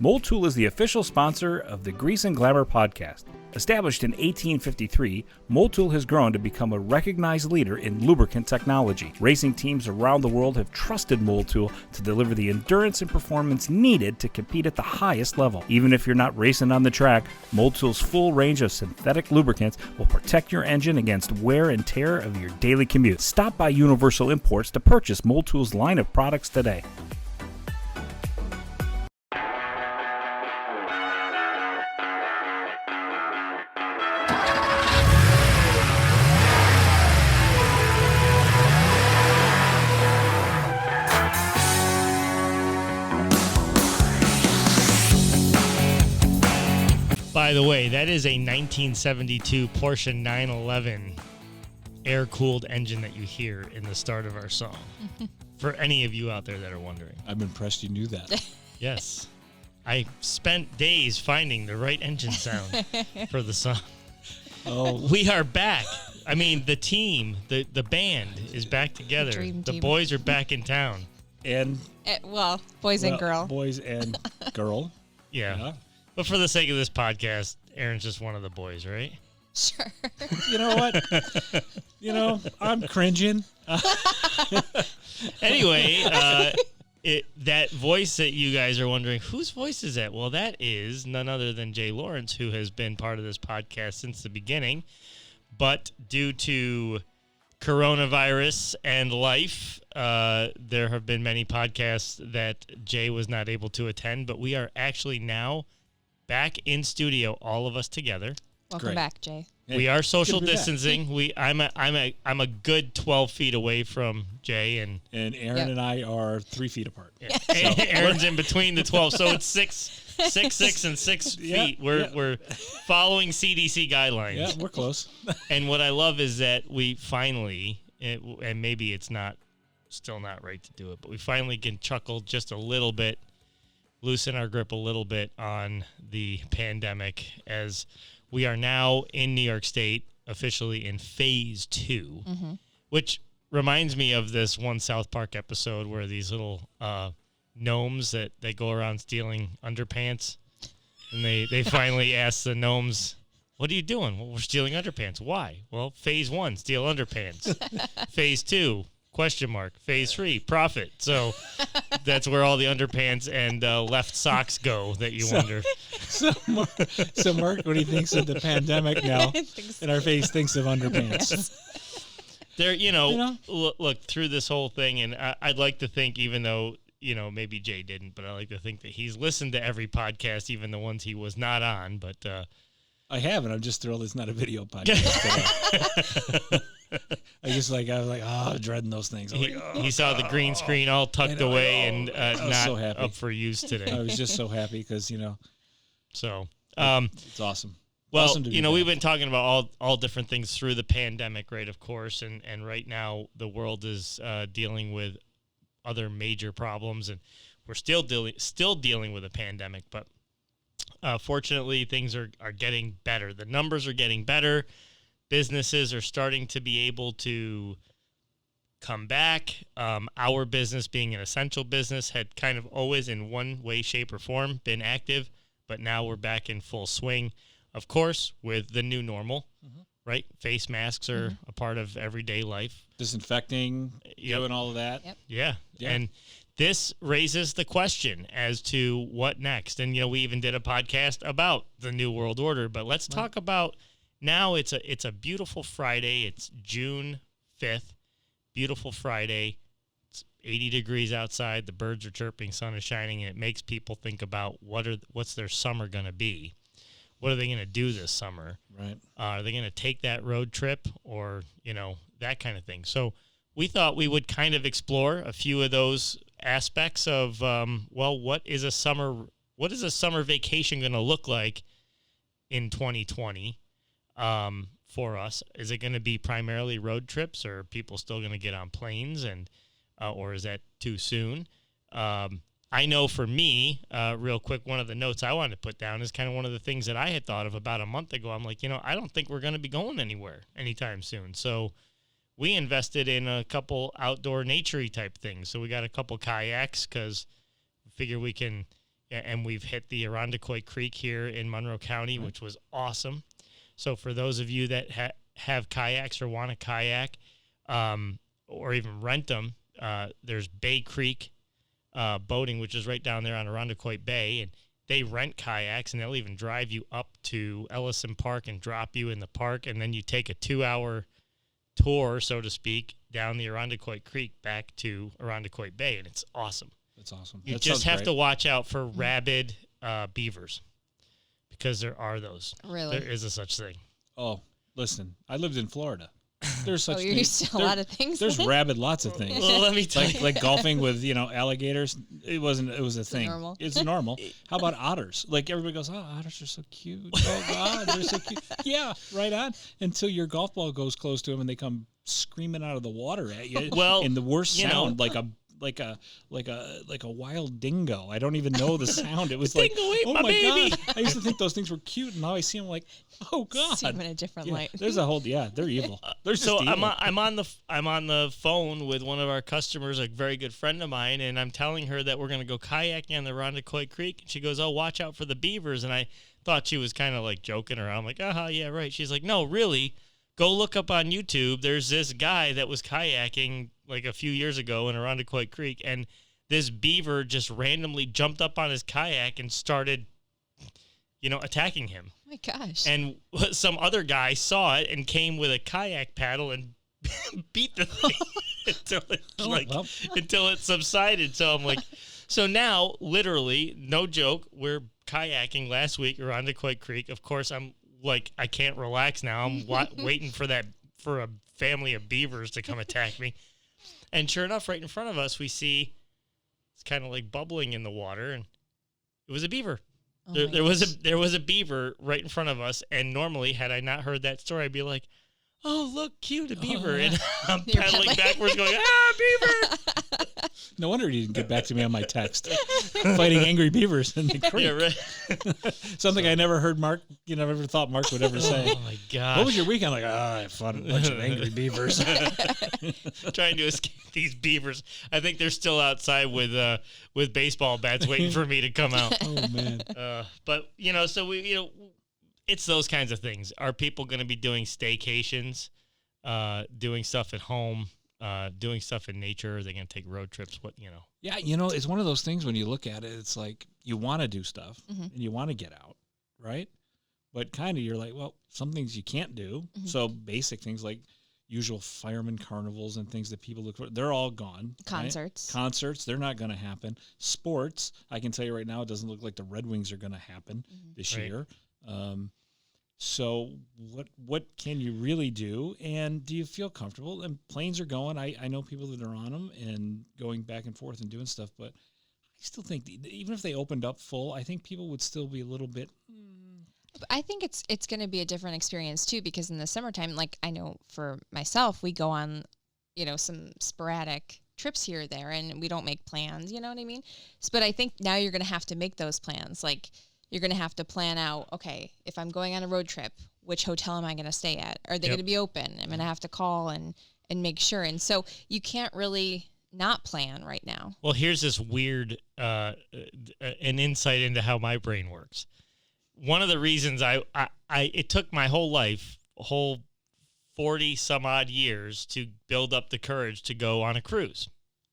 Mold Tool is the official sponsor of the Grease and Glamour podcast. Established in 1853, Mold Tool has grown to become a recognized leader in lubricant technology. Racing teams around the world have trusted Mold Tool to deliver the endurance and performance needed to compete at the highest level. Even if you're not racing on the track, Mold Tool's full range of synthetic lubricants will protect your engine against wear and tear of your daily commute. Stop by Universal Imports to purchase Mold Tool's line of products today. By the way, that is a 1972 Porsche 911 air-cooled engine that you hear in the start of our song. For any of you out there that are wondering. I'm impressed you knew that. Yes. I spent days finding the right engine sound for the song. Oh, We are back. I mean, the team, the band is back together. The boys are back in town. and Boys and girl. Boys and girl. Yeah. But for the sake of this podcast, Aaron's just one of the boys, right? Sure. You know what? I'm cringing. Anyway, that voice that you guys are wondering, whose voice is that? Well, that is none other than Jay Lawrence, who has been part of this podcast since the beginning. But due to coronavirus and life, there have been many podcasts that Jay was not able to attend. But we are actually now back in studio, all of us together. Welcome back, Jay. Hey, we are social back. distancing. I'm a good 12 feet away from Jay, and Aaron and I are 3 feet apart. Aaron's in between the 12, so it's six, and 6 feet. We're following CDC guidelines. Yeah, we're close. And what I love is that we finally, and maybe it's still not right to do it, but we finally can chuckle just a little bit, loosen our grip a little bit on the pandemic, as we are now in New York State, officially in phase 2, which reminds me of this one South Park episode where these little gnomes that they go around stealing underpants, and they finally ask the gnomes, "What are you doing?" "Well, we're stealing underpants." "Why?" "Well, phase 1, steal underpants. Phase 2, ? Phase 3, profit." So that's where all the underpants and left socks go that you wonder. So Mark, when he thinks of the pandemic now, in our face, thinks of underpants. Yes. There, look through this whole thing, and I'd like to think, even though, maybe Jay didn't, but I like to think that he's listened to every podcast, even the ones he was not on. But I haven't. I'm just thrilled it's not a video podcast. I was like, dreading those things. He saw the green screen all tucked away and not so happy. up for use today. I was just so happy because, So, it's awesome. well, Awesome to be we've back. been talking about all different things through the pandemic, right? Of course, and right now the world is dealing with other major problems, and we're still dealing with a pandemic. But fortunately, things are getting better. The numbers are getting better. Businesses are starting to be able to come back. Our business, being an essential business, had kind of always in one way, shape, or form been active, but now we're back in full swing. Of course, with the new normal, right? Face masks are a part of everyday life. Disinfecting, doing all of that. Yep. Yeah. And this raises the question as to what next. And, we even did a podcast about the New World Order, but let's talk about now. It's a beautiful Friday. It's June 5th. Beautiful Friday. It's 80 degrees outside. The birds are chirping, sun is shining, and it makes people think about what's their summer going to be. What are they going to do this summer? Right. Are they going to take that road trip, or, that kind of thing? So we thought we would kind of explore a few of those aspects of, what is a summer vacation going to look like in 2020 for us? Is it going to be primarily road trips, or are people still going to get on planes, and or is that too soon? I know for me, real quick, one of the notes I wanted to put down is kind of one of the things that I had thought of about a month ago. I'm like, I don't think we're going to be going anywhere anytime soon. So we invested in a couple outdoor nature-y type things. So we got a couple kayaks because we figure we can, and we've hit the Irondequoit Creek here in Monroe County, which was awesome. So for those of you that have kayaks or want a kayak, or even rent them, there's Bay Creek Boating, which is right down there on Irondequoit Bay, and they rent kayaks, and they'll even drive you up to Ellison Park and drop you in the park, and then you take a 2-hour tour, so to speak, down the Irondequoit Creek back to Irondequoit Bay, and it's awesome. That's awesome. You That just sounds have great. to watch out for rabid beavers, because there are those. Really? There is a such thing. Oh, listen, I lived in Florida. There's such You're used to a lot of things. There's rabid lots of things. Well, let me tell you. like golfing with alligators. It was a thing. normal. It's normal. How about otters? Like everybody goes, oh, otters are so cute. Oh God, they're so cute. Yeah, right on. Until your golf ball goes close to them and they come screaming out of the water at you. Well, in the worst you sound, know- like a wild dingo. I don't even know the sound. It was like, dingo ate oh my baby. God. I used to think those things were cute, and now I see them like, oh God. See them in a different Yeah, light. there's a whole they're evil. They're just So evil. I'm on the phone with one of our customers, a very good friend of mine, and I'm telling her that we're going to go kayaking on the Irondequoit Creek. And she goes, "Oh, watch out for the beavers." And I thought she was kind of like joking around. I'm like, yeah, right. She's like, "No, really. Go look up on YouTube. There's this guy that was kayaking like a few years ago in Irondequoit Creek, and this beaver just randomly jumped up on his kayak and started, attacking him. Oh my gosh. And some other guy saw it and came with a kayak paddle and beat the thing until it subsided. So I'm like, so now, literally, no joke, we're kayaking last week around Irondequoit Creek. Of course, I'm like, I can't relax now. I'm waiting for a family of beavers to come attack me. And sure enough, right in front of us, we see it's kind of like bubbling in the water, and it was a beaver. Oh There my was a beaver right in front of us, and normally, had I not heard that story, I'd be like, "Oh, look, cute, a beaver!" yeah. And I'm You're paddling pedaling. backwards, going, "Ah, beaver!" No wonder he didn't get back to me on my text. Fighting angry beavers in the creek. Yeah, right. Something I never heard Mark, never thought Mark would ever say. Oh my gosh! What was your weekend like? I fought a bunch of angry beavers. Trying to escape these beavers? I think they're still outside with baseball bats, waiting for me to come out. Oh man. But so we it's those kinds of things. Are people going to be doing staycations, doing stuff at home, doing stuff in nature? Are they going to take road trips? Yeah, it's one of those things when you look at it, it's like you want to do stuff and you want to get out, right? But kind of you're like, well, some things you can't do. So basic things like usual fireman carnivals and things that people look for, they're all gone. right? Concerts, they're not going to happen. Sports, I can tell you right now, it doesn't look like the Red Wings are going to happen this Right. year. So what can you really do? And do you feel comfortable? And planes are going. I know people that are on them and going back and forth and doing stuff, but I still think even if they opened up full, I think people would still be a little bit. I think it's going to be a different experience too, because in the summertime, like I know for myself, we go on, some sporadic trips here or there, and we don't make plans. You know what I mean? But I think now you're going to have to make those plans. Like you're going to have to plan out, okay, if I'm going on a road trip, which hotel am I going to stay at? Are they Yep. going to be open? I'm going to have to call and make sure. And so you can't really not plan right now. Well, here's this weird an insight into how my brain works. One of the reasons it took my whole life, a whole 40 some odd years to build up the courage to go on a cruise.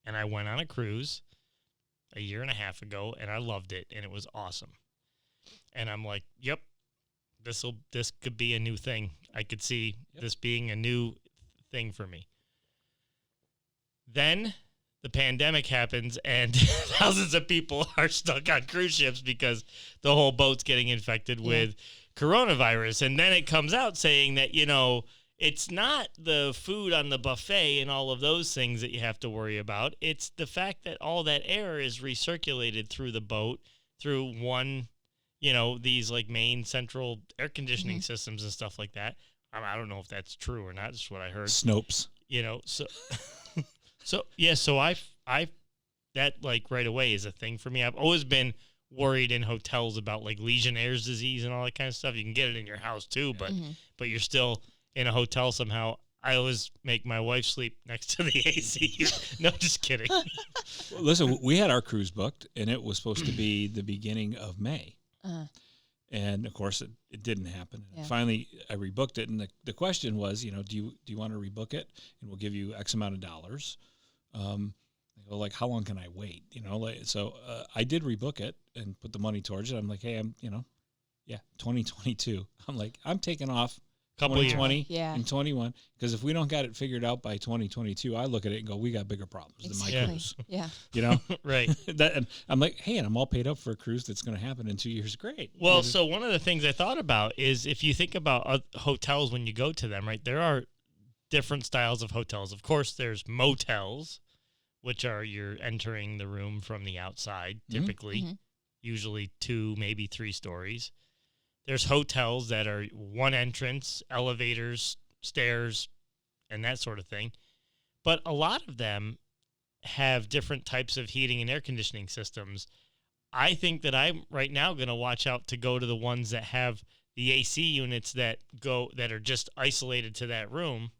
And I went on a cruise a year and a half ago, and I loved it, and it was awesome. And I'm like, yep, this could be a new thing. I could see this being a new thing for me. Then the pandemic happens, and thousands of people are stuck on cruise ships because the whole boat's getting infected with coronavirus. And then it comes out saying that, it's not the food on the buffet and all of those things that you have to worry about. It's the fact that all that air is recirculated through the boat through one, these like main central air conditioning systems and stuff like that. I don't know if that's true or not. That's what I heard. Snopes. So I that like right away is a thing for me. I've always been worried in hotels about like Legionnaire's disease and all that kind of stuff. You can get it in your house too, but you're still in a hotel somehow. I always make my wife sleep next to the AC. No, just kidding. Listen, we had our cruise booked, and it was supposed to be the beginning of May. And of course, it didn't happen. Yeah. Finally, I rebooked it, and the question was, do you want to rebook it, and we'll give you X amount of dollars. I go, like, how long can I wait? So I did rebook it and put the money towards it. I'm like, hey, 2022. I'm like, I'm taking off. Couple 2020 and 21, because if we don't got it figured out by 2022, I look at it and go, we got bigger problems than my cruise. Yeah. Right. And I'm like, hey, and I'm all paid up for a cruise that's going to happen in 2 years. Great. Well, so one of the things I thought about is if you think about hotels when you go to them, right, there are different styles of hotels. Of course, there's motels, which are you're entering the room from the outside, typically, usually 2, maybe 3 stories. There's hotels that are one entrance, elevators, stairs, and that sort of thing. But a lot of them have different types of heating and air conditioning systems. I think that I'm right now going to watch out to go to the ones that have the AC units that are just isolated to that room,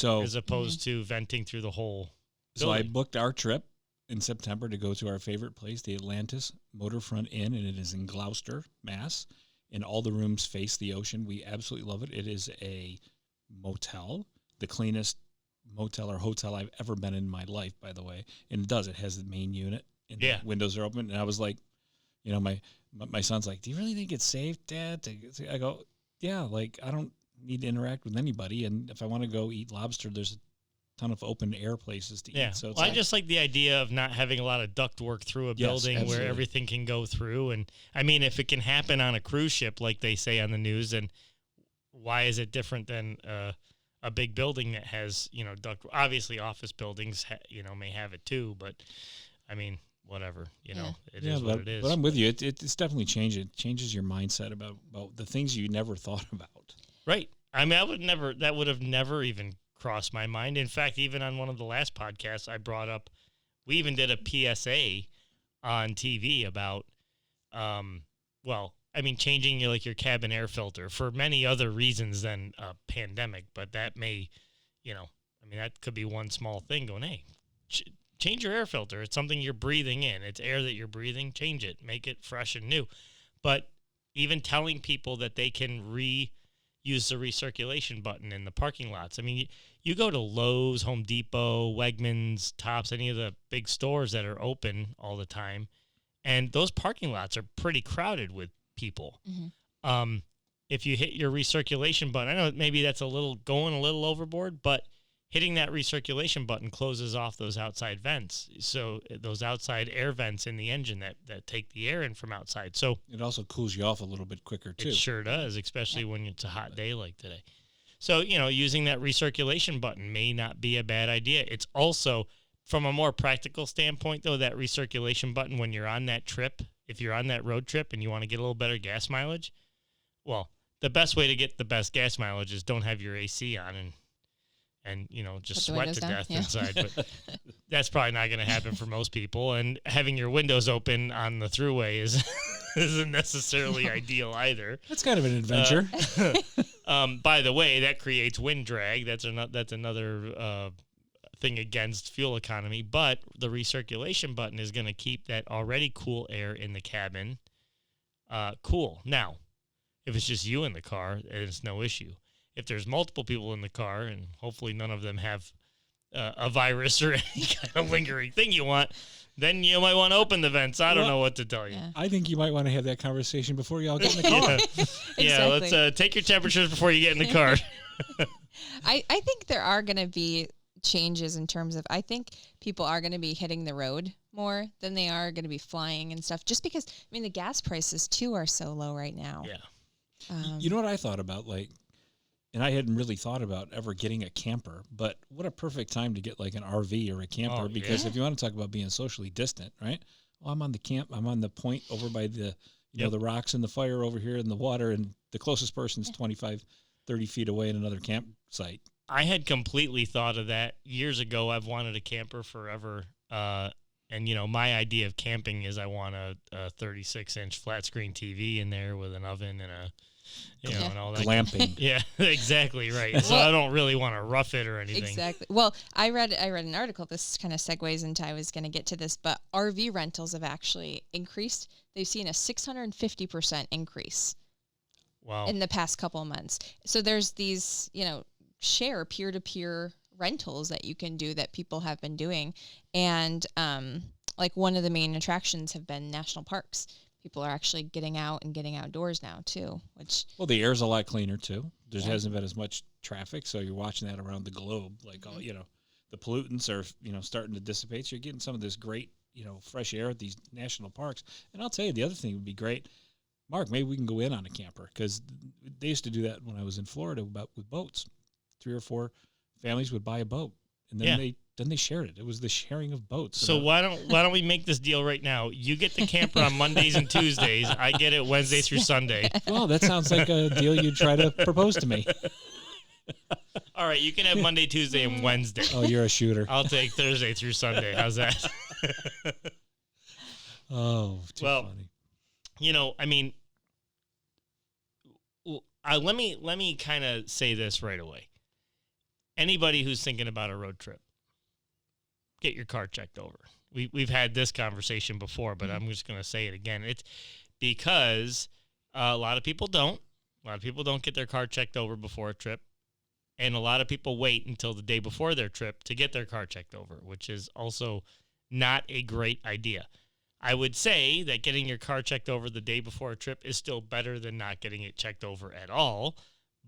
as opposed to venting through the whole building. So I booked our trip in September to go to our favorite place, the Atlantis Motorfront Inn, and it is in Gloucester, Mass. And all the rooms face the ocean. We absolutely love it. It is a motel, the cleanest motel or hotel I've ever been in my life, by the way. And it has the main unit, and the windows are open. And I was like, my son's like, do you really think it's safe, Dad? I go, yeah, like, I don't need to interact with anybody. And if I want to go eat lobster, there's a ton of open air places to eat. So I just like the idea of not having a lot of duct work through a building where everything can go through. And I mean, if it can happen on a cruise ship, like they say on the news, then why is it different than a big building that has, duct? Obviously, office buildings, may have it too. But I mean, whatever, it is what it is. But I'm with you. It's definitely changed. It changes your mindset about the things you never thought about. Right. I mean, that would have never even crossed my mind. In fact, even on one of the last podcasts, I brought up, we even did a PSA on TV about, changing your cabin air filter for many other reasons than a pandemic. But that may, that could be one small thing going, hey, change your air filter. It's something you're breathing in. It's air that you're breathing. Change it. Make it fresh and new. But even telling people that they can use the recirculation button in the parking lots. I mean, you go to Lowe's, Home Depot, Wegmans, Tops, any of the big stores that are open all the time, and those parking lots are pretty crowded with people. If you hit your recirculation button, I know maybe that's going a little overboard, but hitting that recirculation button closes off those outside vents. So those outside air vents in the engine that take the air in from outside. So it also cools you off a little bit quicker too. It sure does, especially when it's a hot day like today. So, using that recirculation button may not be a bad idea. It's also, from a more practical standpoint, though, that recirculation button when you're on that trip, if you're on that road trip and you want to get a little better gas mileage, well, the best way to get the best gas mileage is don't have your AC on and just sweat to death inside. But that's probably not going to happen for most people. And having your windows open on the throughway isn't necessarily ideal either. That's kind of an adventure. By the way, that creates wind drag. That's another thing against fuel economy. But the recirculation button is going to keep that already cool air in the cabin cool. Now, if it's just you in the car, it's no issue. If there's multiple people in the car, and hopefully none of them have a virus or any kind of lingering thing you want, then you might want to open the vents. I don't know what to tell you. Yeah. I think you might want to have that conversation before you all get in the car. Yeah, let's take your temperatures before you get in the car. I think there are going to be changes in terms of, I think people are going to be hitting the road more than they are going to be flying and stuff, just because, the gas prices too are so low right now. Yeah. You know what I thought about, and I hadn't really thought about ever getting a camper, but what a perfect time to get like an RV or a camper, because if you want to talk about being socially distant, right? Well, I'm on the point over by the, the rocks and the fire over here in the water, and the closest person's 25, 30 feet away in another campsite. I had completely thought of that years ago. I've wanted a camper forever. And, my idea of camping is I want a 36-inch flat screen TV in there with an oven and and all that. Glamping. Yeah, exactly right. So I don't really want to rough it or anything. Exactly. Well, I read an article. This kind of segues into, I was going to get to this, but RV rentals have actually increased. They've seen a 650% increase. Wow. In the past couple of months. So there's these, share peer-to-peer rentals that you can do that people have been doing. And like one of the main attractions have been national parks. People are actually getting out and getting outdoors now too, which... Well, the air's a lot cleaner too. There hasn't been as much traffic, so you're watching that around the globe. Like, all, the pollutants are, starting to dissipate. So you're getting some of this great, fresh air at these national parks. And I'll tell you, the other thing would be great. Mark, maybe we can go in on a camper, because they used to do that when I was in Florida with boats. 3 or 4 families would buy a boat, and then they shared it. It was the sharing of boats. So why don't we make this deal right now? You get the camper on Mondays and Tuesdays. I get it Wednesday through Sunday. Well, that sounds like a deal you'd try to propose to me. All right, you can have Monday, Tuesday, and Wednesday. Oh, you're a shooter. I'll take Thursday through Sunday. How's that? Oh, too funny. Let me kind of say this right away. Anybody who's thinking about a road trip, get your car checked over. We've had this conversation before, but I'm just going to say it again. It's because a lot of people don't. A lot of people don't get their car checked over before a trip, and a lot of people wait until the day before their trip to get their car checked over, which is also not a great idea. I would say that getting your car checked over the day before a trip is still better than not getting it checked over at all.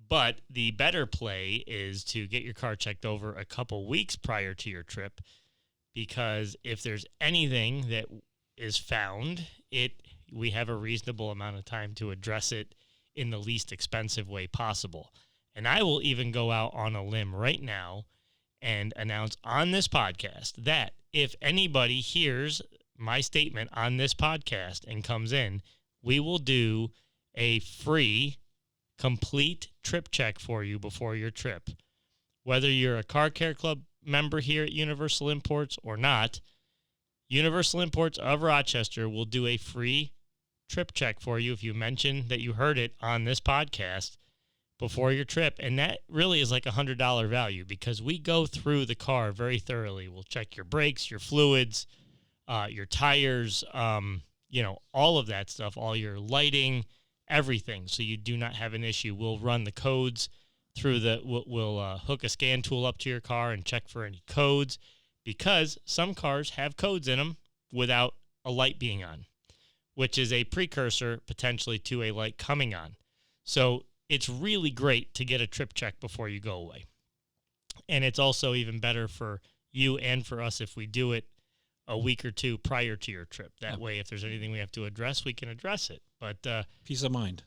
But the better play is to get your car checked over a couple weeks prior to your trip, because if there's anything that is found, we have a reasonable amount of time to address it in the least expensive way possible. And I will even go out on a limb right now and announce on this podcast that if anybody hears my statement on this podcast and comes in, we will do a free, complete trip check for you before your trip. Whether you're a Car Care Club member here at Universal Imports or not, Universal Imports of Rochester will do a free trip check for you if you mention that you heard it on this podcast before your trip. And that really is like $100 value, because we go through the car very thoroughly. We'll check your brakes, your fluids, your tires, all of that stuff, all your lighting, everything, so you do not have an issue. We'll run the codes through we'll hook a scan tool up to your car and check for any codes, because some cars have codes in them without a light being on, which is a precursor potentially to a light coming on. So it's really great to get a trip check before you go away. And it's also even better for you and for us if we do it a week or two prior to your trip. That way, if there's anything we have to address, we can address it. But peace of mind.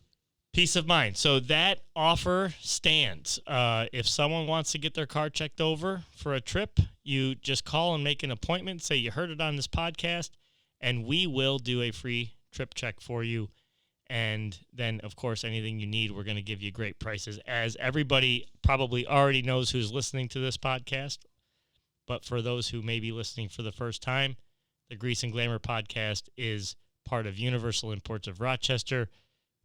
Peace of mind. So that offer stands. If someone wants to get their car checked over for a trip, you just call and make an appointment. Say you heard it on this podcast, and we will do a free trip check for you. And then, of course, anything you need, we're going to give you great prices. As everybody probably already knows who's listening to this podcast, but for those who may be listening for the first time, the Grease and Glamour podcast is part of Universal Imports of Rochester.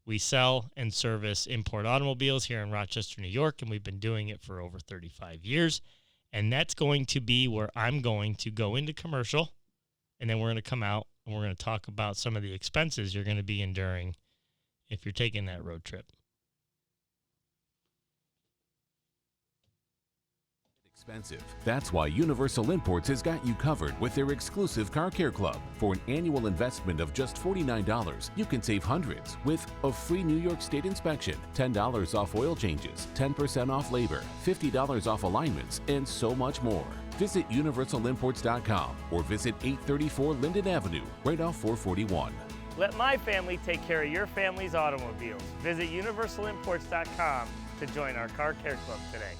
We sell and service import automobiles here in Rochester, New York, and we've been doing it for over 35 years. And that's going to be where I'm going to go into commercial, and then we're going to come out and we're going to talk about some of the expenses you're going to be enduring if you're taking that road trip. Expensive. That's why Universal Imports has got you covered with their exclusive Car Care Club. For an annual investment of just $49, you can save hundreds with a free New York State inspection, $10 off oil changes, 10% off labor, $50 off alignments, and so much more. Visit universalimports.com or visit 834 Linden Avenue, right off 441. Let my family take care of your family's automobiles. Visit universalimports.com to join our Car Care Club today.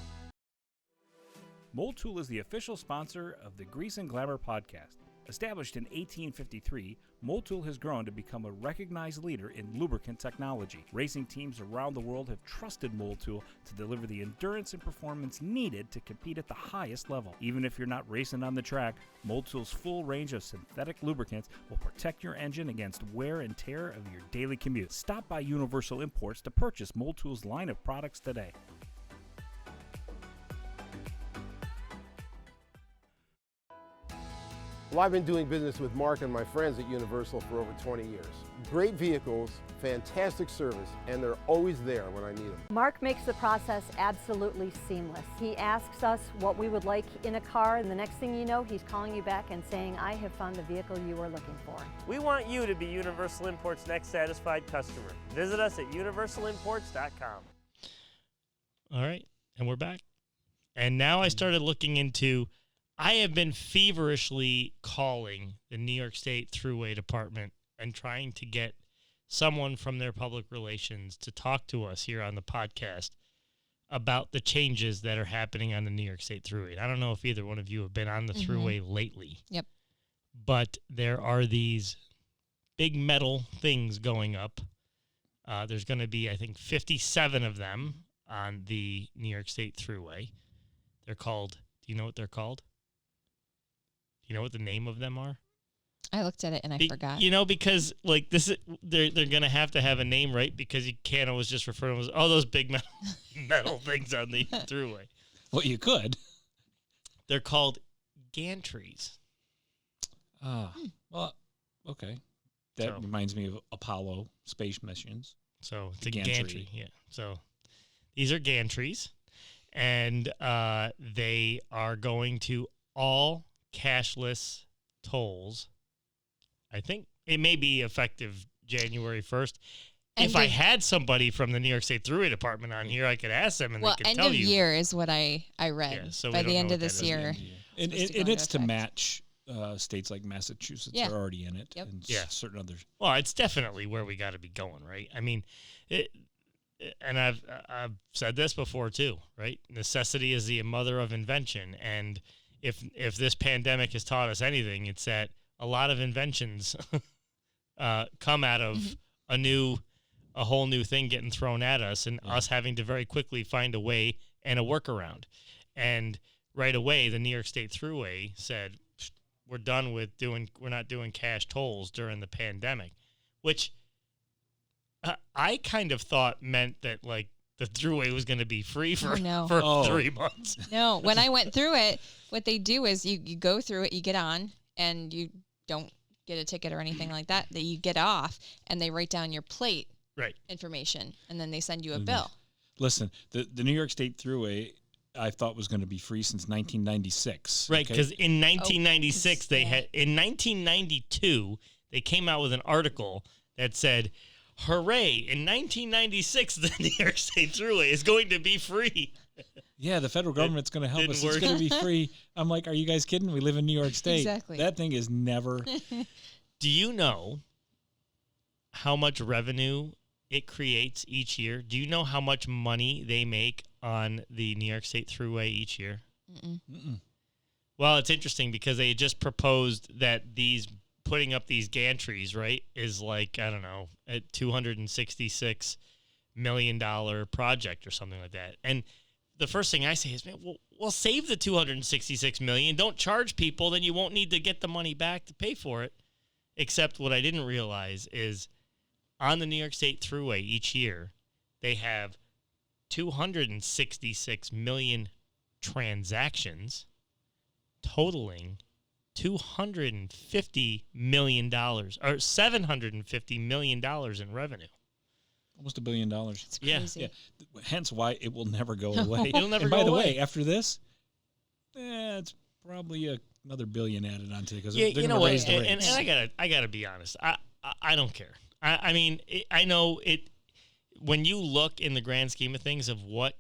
Mold Tool is the official sponsor of the Grease and Glamour podcast. Established in 1853, Motul has grown to become a recognized leader in lubricant technology. Racing teams around the world have trusted Motul to deliver the endurance and performance needed to compete at the highest level. Even if you're not racing on the track, Motul's full range of synthetic lubricants will protect your engine against wear and tear of your daily commute. Stop by Universal Imports to purchase Motul's line of products today. Well, I've been doing business with Mark and my friends at Universal for over 20 years. Great vehicles, fantastic service, and they're always there when I need them. Mark makes the process absolutely seamless. He asks us what we would like in a car, and the next thing you know, he's calling you back and saying, I have found the vehicle you were looking for. We want you to be Universal Imports' next satisfied customer. Visit us at universalimports.com. All right, and we're back. And now I started looking into, I have been feverishly calling the New York State Thruway Department and trying to get someone from their public relations to talk to us here on the podcast about the changes that are happening on the New York State Thruway. I don't know if either one of you have been on the Thruway lately. Yep. But there are these big metal things going up. There's going to be, I think, 57 of them on the New York State Thruway. They're called, do you know what they're called? Do you know what the name of them are? I looked at it and I forgot. You know, because like this is, they're going to have a name, right? Because you can't always just refer to them as, oh, those big metal things on the Thruway. Well, you could. They're called gantries. Well, okay. That reminds me of Apollo space missions. So it's a gantry. Yeah. So these are gantries, and they are going to all cashless tolls. I think it may be effective January 1st. If I had somebody from the New York State Thruway Department on here, I could ask them and they could tell you. End of year is what I read. Yeah, so by the end of this year. And it's to match states like Massachusetts are already in it. Yep. And certain others. Well, it's definitely where we got to be going, right? I mean, and I've said this before too, right? Necessity is the mother of invention. And if this pandemic has taught us anything, it's that a lot of inventions come out of a whole new thing getting thrown at us and us having to very quickly find a way and a workaround. And right away, the New York State Thruway said, we're not doing cash tolls during the pandemic, which I kind of thought meant that like the Thruway was going to be free for 3 months. No, when I went through it, what they do is you go through it, you get on, and you don't get a ticket or anything like that. That you get off, and they write down your plate information, and then they send you a bill. Listen, the New York State Thruway, I thought was going to be free since 1996. Right, because in 1996 in 1992 they came out with an article that said, "Hooray! In 1996, the New York State Thruway is going to be free." Yeah, the federal government's going to help us. It's going to be free. I'm like, are you guys kidding? We live in New York State. Exactly. That thing is never. Do you know how much revenue it creates each year? Do you know how much money they make on the New York State Thruway each year? Mm-mm. Well, it's interesting because they just proposed that putting up these gantries, right, is like, I don't know, a $266 million project or something like that. And the first thing I say is, man, we'll save the $266 million. Don't charge people, then you won't need to get the money back to pay for it. Except what I didn't realize is on the New York State Thruway each year, they have 266 million transactions totaling $250 million or $750 million in revenue. Almost $1 billion. It's crazy. Yeah. Hence why it will never go away. It'll never and go by the away. way, after this, it's probably another billion added onto it because Yeah, they're you know going to what? raise the rates. And I gotta be honest. I don't care. I mean, I know it. When you look in the grand scheme of things of what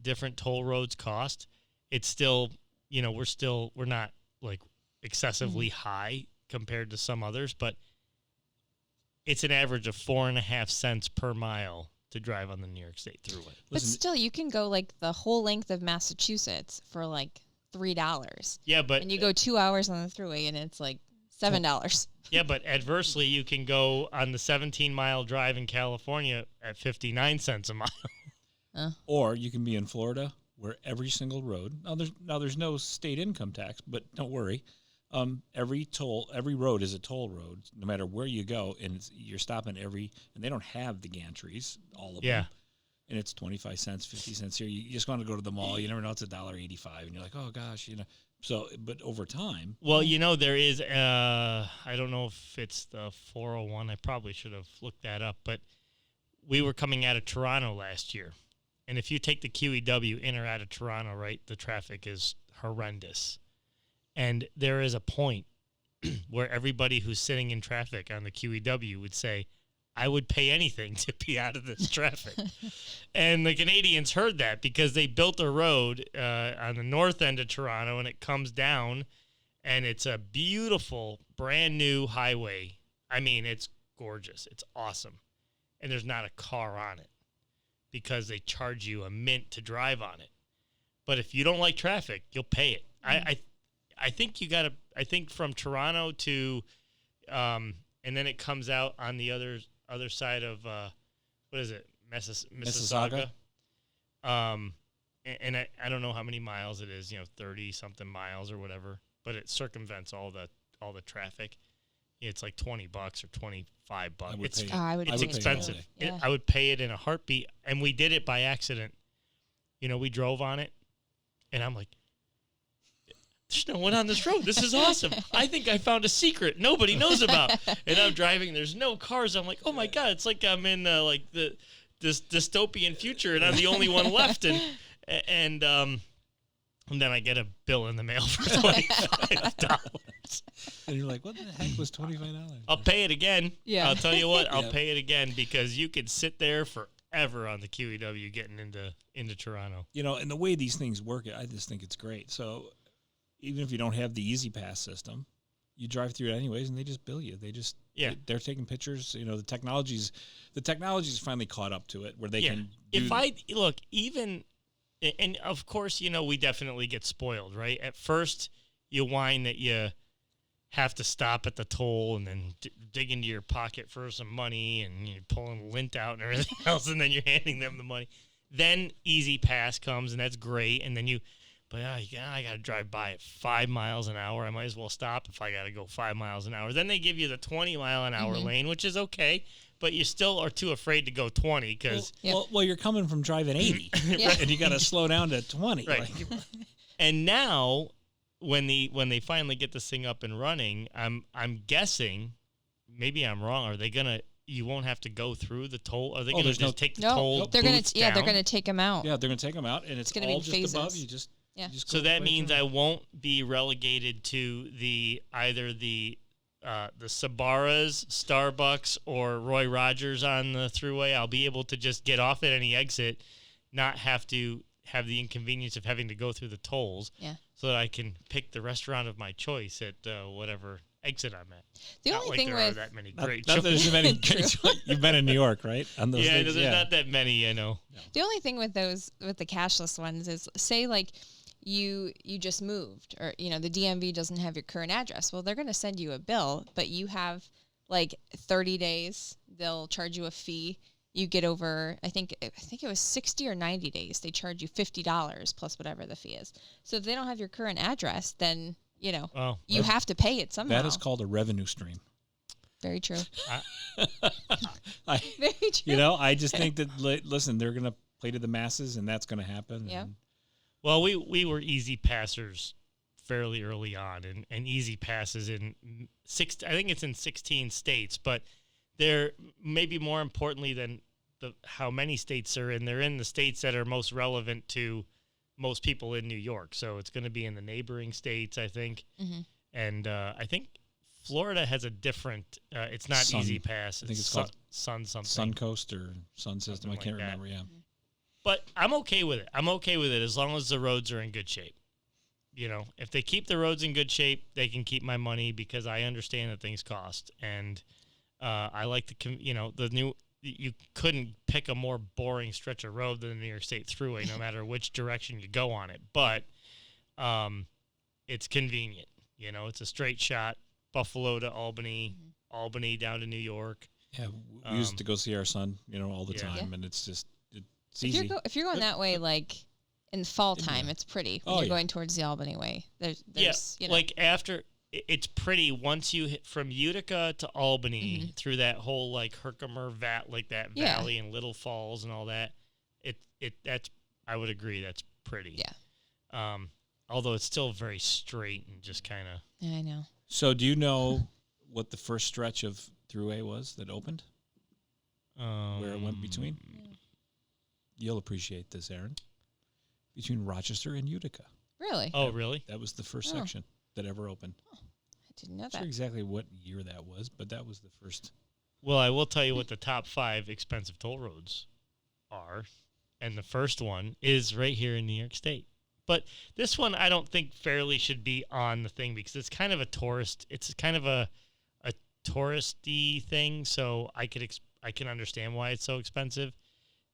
different toll roads cost, it's still, we're not like excessively high compared to some others, but it's an average of 4.5 cents per mile to drive on the New York State Thruway. But still, you can go like the whole length of Massachusetts for like $3. Yeah, but and you go 2 hours on the Thruway, and it's like $7. Yeah, but adversely, you can go on the 17-mile drive in California at 59 cents a mile. Or you can be in Florida, where every single road there's no state income tax, but don't worry, every road is a toll road, no matter where you go, and you're stopping and they don't have the gantries, all of them. And it's 25 cents, 50 cents here. You just want to go to the mall. You never know, it's $1.85, and you're like, oh gosh, So, but over time, well, there is. I don't know if it's the 401. I probably should have looked that up. But we were coming out of Toronto last year, and if you take the QEW in or out of Toronto, right, the traffic is horrendous, and there is a point where everybody who's sitting in traffic on the QEW would say, I would pay anything to be out of this traffic. And the Canadians heard that because they built a road on the north end of Toronto, and it comes down, and it's a beautiful, brand new highway. I mean, it's gorgeous. It's awesome. And there's not a car on it because they charge you a mint to drive on it. But if you don't like traffic, you'll pay it. I think you got to, I think from Toronto to, and then it comes out on the other side of what is it, Mississauga. And I don't know how many miles it is, 30 something miles or whatever, but it circumvents all the traffic. It's like $20 or $25. It's expensive. Yeah. I would pay it in a heartbeat, and we did it by accident. We drove on it, and I'm like, there's no one on this road. This is awesome. I think I found a secret nobody knows about. And I'm driving. There's no cars. I'm like, oh my god! It's like I'm in this dystopian future, and I'm the only one left. And then I get a bill in the mail for $25. And you're like, what the heck was $25? I'll pay it again. Yeah. I'll tell you what. I'll pay it again because you could sit there forever on the QEW getting into Toronto. And the way these things work, I just think it's great. So even if you don't have the Easy Pass system, you drive through it anyways, and they just bill you. They're taking pictures. The technology's finally caught up to it where they can. And of course, we definitely get spoiled, right? At first, you whine that you have to stop at the toll and then dig into your pocket for some money, and you're pulling lint out and everything else, and then you're handing them the money. Then Easy Pass comes, and that's great, and then I got to drive by at 5 miles an hour. I might as well stop if I got to go 5 miles an hour. Then they give you the 20-mile-an-hour lane, which is okay, but you still are too afraid to go 20 because... Well, you're coming from driving 80, and you got to slow down to 20. Right. And now, when they finally get this thing up and running, I'm guessing, maybe I'm wrong, are they going to... You won't have to go through the toll. Are they going to just take the toll? They're going to. Yeah, they're going to take them out. Yeah, they're going to take them out, and it's gonna all be just phases. above you. So that means I won't be relegated to either the Sabaras, Starbucks, or Roy Rogers on the thruway. I'll be able to just get off at any exit, not have to have the inconvenience of having to go through the tolls. Yeah. So that I can pick the restaurant of my choice at whatever exit I'm at. The not only like thing there with are that many great not choices. there's many great You've been in New York, right? On those there's not that many, I know. The only thing with the cashless ones is, say like you just moved, or the DMV doesn't have your current address. Well, they're going to send you a bill, but you have like 30 days. They'll charge you a fee. You get over, I think it was 60 or 90 days. They charge you $50 plus whatever the fee is. So if they don't have your current address, then you have to pay it somehow. That is called a revenue stream. Very true. Very true. I just think that, listen, they're going to play to the masses, and that's going to happen. Yeah. Well, we were easy passers fairly early on, and easy passes in I think it's in 16 states, but they're maybe more importantly than how many states are in. They're in the states that are most relevant to most people in New York. So it's going to be in the neighboring states, I think. Mm-hmm. And I think Florida has a different, it's not Easy Pass. I think it's called Sun something. Suncoast or Sun System. I can't remember, yeah. But I'm okay with it. I'm okay with it as long as the roads are in good shape. If they keep the roads in good shape, they can keep my money because I understand that things cost. And I like you couldn't pick a more boring stretch of road than the New York State Thruway, no matter which direction you go on it. But it's convenient. It's a straight shot. Buffalo to Albany, Albany down to New York. Yeah, we used to go see our son, all the time, and it's just it's easy. If you're going that way, like in fall time, it's pretty. When you're going towards the Albany way, there's like after it's pretty once you hit from Utica to Albany through that whole like Herkimer like that valley and Little Falls and all that. That's I would agree that's pretty. Yeah. Although it's still very straight and just kind of. Yeah, I know. So do you know what the first stretch of Thruway was that opened? Where it went between? You'll appreciate this, Aaron. Between Rochester and Utica. Really? Oh, really? That was the first section that ever opened. Oh, I didn't know I'm that. not sure exactly what year that was, but that was the first. Well, I will tell you what the top 5 expensive toll roads are, and the first one is right here in New York State. But this one I don't think fairly should be on the thing because it's kind of a tourist. It's kind of a touristy thing, so I can understand why it's so expensive.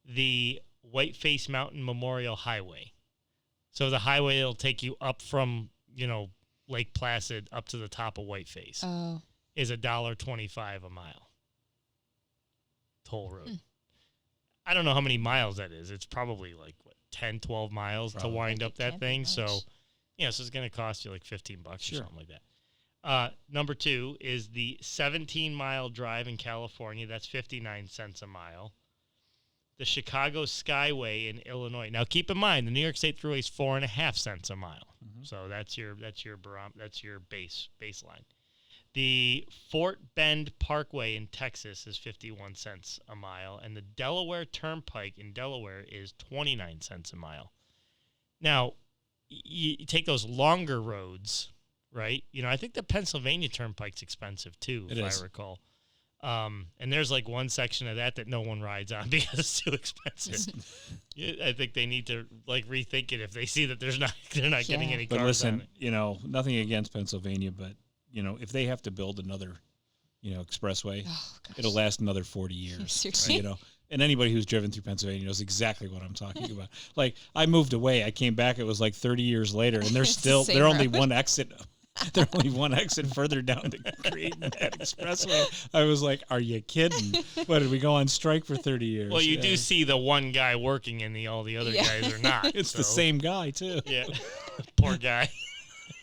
The Whiteface Mountain Memorial Highway. So the highway that'll take you up from, Lake Placid up to the top of Whiteface is $1.25 a mile. Toll road. I don't know how many miles that is. It's probably like 10, 12 miles to wind up that thing. So, so it's going to cost you like $15 or something like that. Number 2 is the 17-mile drive in California. That's 59 cents a mile. The Chicago Skyway in Illinois. Now, keep in mind, the New York State Thruway is 4.5 cents a mile. So that's your baseline. The Fort Bend Parkway in Texas is 51 cents a mile, and the Delaware Turnpike in Delaware is 29 cents a mile. Now, you take those longer roads, right? I think the Pennsylvania Turnpike's expensive too, if I recall. And there's like one section of that no one rides on because it's too expensive. I think they need to like rethink it if they see that they're not getting any cars. But listen, on it. Nothing against Pennsylvania, but if they have to build another, expressway, it'll last another 40 years. And anybody who's driven through Pennsylvania knows exactly what I'm talking about. Like I moved away, I came back, it was like 30 years later, and they're only one exit. They're only one exit further down to creating that expressway. I was like, are you kidding? What, did we go on strike for 30 years? Well, you do see the one guy working and all the other guys are not. It's the same guy, too. Yeah. Poor guy.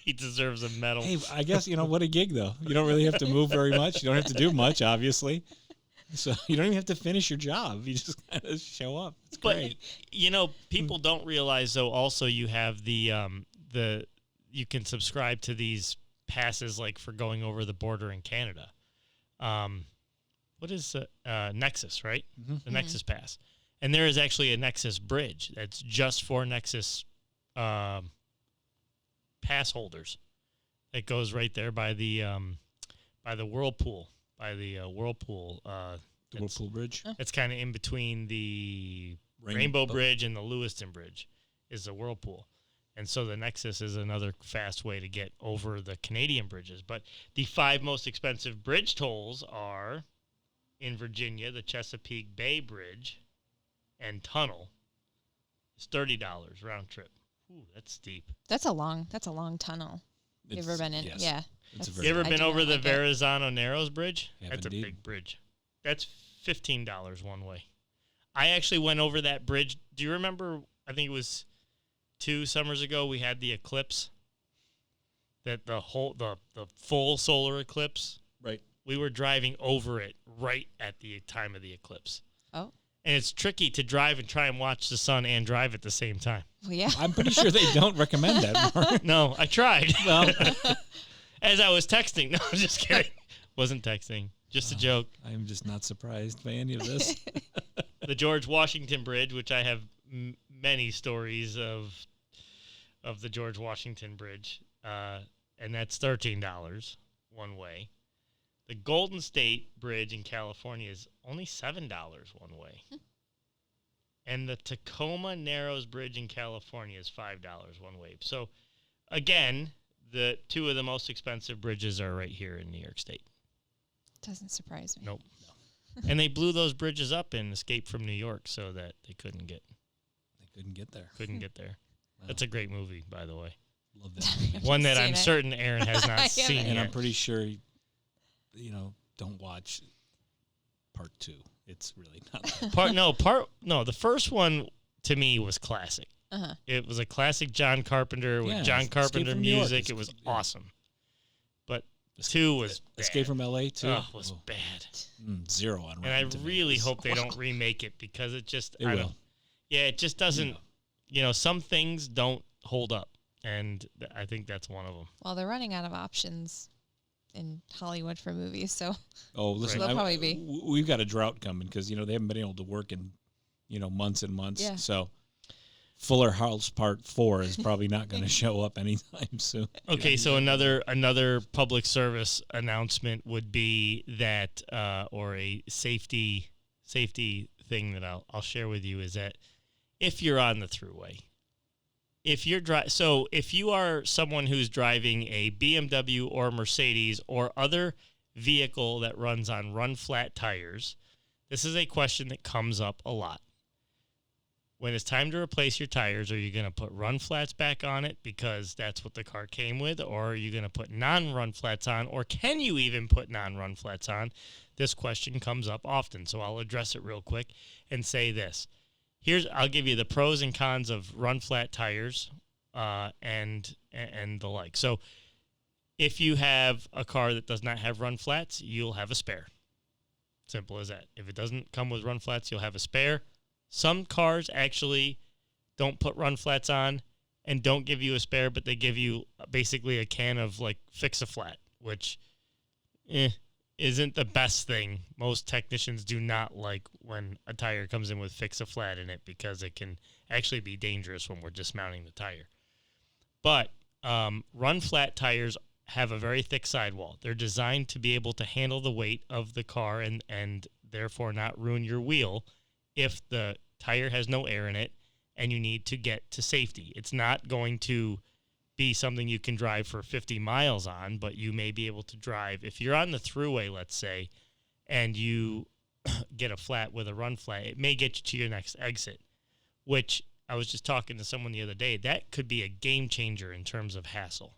He deserves a medal. Hey, I guess, what a gig, though. You don't really have to move very much. You don't have to do much, obviously. So you don't even have to finish your job. You just kind of show up. It's great. People don't realize, though, also you have the you can subscribe to these passes like for going over the border in Canada. What is Nexus, right? The Nexus Pass. And there is actually a Nexus bridge that's just for Nexus pass holders. It goes right there by the Whirlpool, the Whirlpool Bridge. It's kind of in between the Rainbow Bridge and the Lewiston Bridge is the Whirlpool. And so the Nexus is another fast way to get over the Canadian bridges. But the 5 most expensive bridge tolls are in Virginia, the Chesapeake Bay Bridge and Tunnel. It's $30 round trip. Ooh, that's steep. That's a long tunnel. You ever been in? Yes. Yeah. You ever been over the Verrazano Narrows Bridge? That's indeed. a big bridge. That's $15 one way. I actually went over that bridge. Do you remember, I think it was 2 summers ago, we had the eclipse, that the full solar eclipse. Right. We were driving over it right at the time of the eclipse. Oh. And it's tricky to drive and try and watch the sun and drive at the same time. Well, yeah. I'm pretty sure they don't recommend that, Mark. No, I tried. Well, as I was texting. No, I'm just kidding. Wasn't texting. Just a joke. I'm just not surprised by any of this. The George Washington Bridge, which I have many stories of the George Washington Bridge, and that's $13 one way. The Golden State Bridge in California is only $7 one way. And the Tacoma Narrows Bridge in California is $5 one way. So, again, the 2 of the most expensive bridges are right here in New York State. Doesn't surprise me. Nope. And they blew those bridges up in Escape from New York so that they couldn't get there. Wow. That's a great movie, by the way. Love that movie. One that I'm certain Aaron has not seen And yet. I'm pretty sure don't watch part 2. It's really not that. The first one to me was classic. Uh-huh. It was a classic John Carpenter with John Escape Carpenter from New York. music. It was awesome. But 2 was bad. Escape from L.A. 2? Oh, was bad. 0 on Rotten And I Tomatoes. really hope they don't remake it because it just They will. Yeah, it just doesn't. Some things don't hold up, and I think that's one of them. Well, they're running out of options in Hollywood for movies, so Oh, listen, They'll probably be. We've got a drought coming because they haven't been able to work in months and months. Yeah. So Fuller House Part 4 is probably not going to show up anytime soon. Okay, so another public service announcement would be that, or a safety thing that I'll share with you is that if you're on the thruway, if you are someone who's driving a BMW or Mercedes or other vehicle that runs on run flat tires, this is a question that comes up a lot. When it's time to replace your tires, are you going to put run flats back on it because that's what the car came with, or are you going to put non-run flats on, or can you even put non-run flats on? This question comes up often, so I'll address it real quick and say this. I'll give you the pros and cons of run flat tires and the like. So if you have a car that does not have run flats, you'll have a spare. Simple as that. If it doesn't come with run flats, you'll have a spare. Some cars actually don't put run flats on and don't give you a spare, but they give you basically a can of like Fix-A-Flat, which isn't the best thing. Most technicians do not like when a tire comes in with Fix-A-Flat in it because it can actually be dangerous when we're dismounting the tire. But run flat tires have a very thick sidewall. They're designed to be able to handle the weight of the car and therefore not ruin your wheel if the tire has no air in it and you need to get to safety. It's not going to be something you can drive for 50 miles on, but you may be able to drive. If you're on the thruway, let's say, and you get a flat with a run flat, it may get you to your next exit, which I was just talking to someone the other day. That could be a game changer in terms of hassle.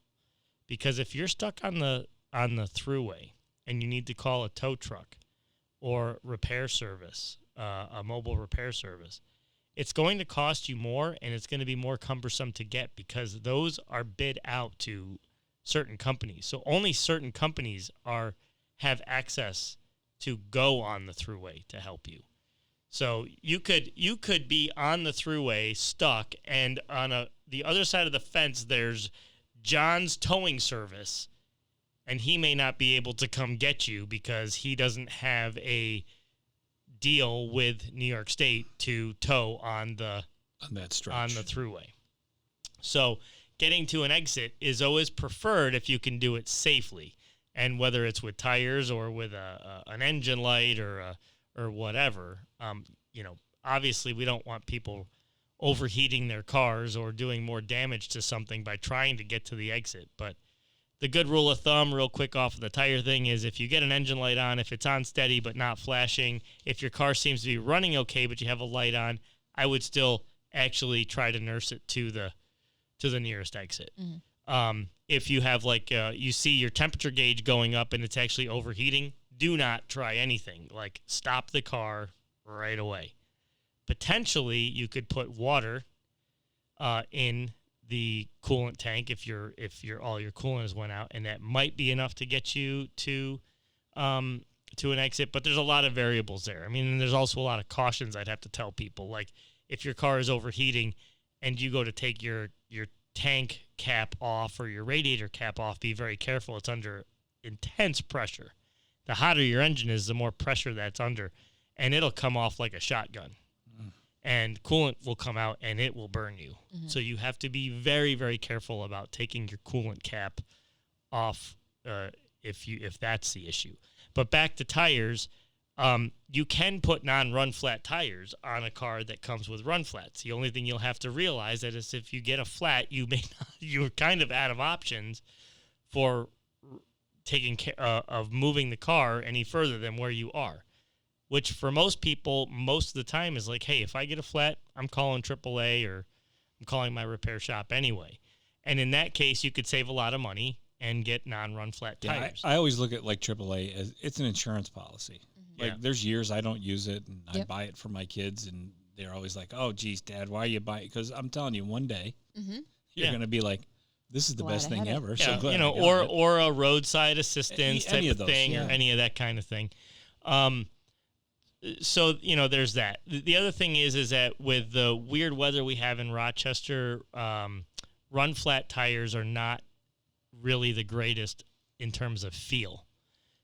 Because if you're stuck on the thruway and you need to call a tow truck or repair service, a mobile repair service, it's going to cost you more and it's going to be more cumbersome to get because those are bid out to certain companies. So only certain companies have access to go on the thruway to help you. So you could be on the thruway stuck, and on the other side of the fence there's John's towing service, and he may not be able to come get you because he doesn't have a deal with New York State to tow on that stretch on the thruway. So getting to an exit is always preferred if you can do it safely, and whether it's with tires or with an engine light or whatever. Obviously we don't want people overheating their cars or doing more damage to something by trying to get to the exit, but the good rule of thumb, real quick off of the tire thing, is if you get an engine light on, if it's on steady but not flashing, if your car seems to be running okay but you have a light on, I would still actually try to nurse it to the nearest exit. Mm-hmm. If you have you see your temperature gauge going up and it's actually overheating, do not try anything. Stop the car right away. Potentially, you could put water in the coolant tank if all your coolant has went out, and that might be enough to get you to an exit. But there's a lot of variables there. I mean, there's also a lot of cautions I'd have to tell people. Like if your car is overheating and you go to take your tank cap off or your radiator cap off, be very careful. It's under intense pressure. The hotter your engine is, the more pressure that's under, and it'll come off like a shotgun. And coolant will come out and it will burn you. Mm-hmm. So you have to be very, very careful about taking your coolant cap off if that's the issue. But back to tires, you can put non-run flat tires on a car that comes with run flats. The only thing you'll have to realize that is if you get a flat, you're kind of out of options for taking care of moving the car any further than where you are. Which for most people, most of the time is like, hey, if I get a flat, I'm calling AAA or I'm calling my repair shop anyway. And in that case, you could save a lot of money and get non-run flat tires. I always look at like AAA as it's an insurance policy. Mm-hmm. Like Yeah. there's years I don't use it, and I Yep. buy it for my kids, and they're always like, "Oh, geez, Dad, why are you buying?" Because I'm telling you, one day Mm-hmm. you're Yeah. gonna be like, "This is the Glad best I thing had it. ever." Yeah, So glad you know, I got it. or a roadside assistance Any type of of those, thing, yeah. or any of that kind of thing. So there's that. The other thing is that with the weird weather we have in Rochester, run flat tires are not really the greatest in terms of feel,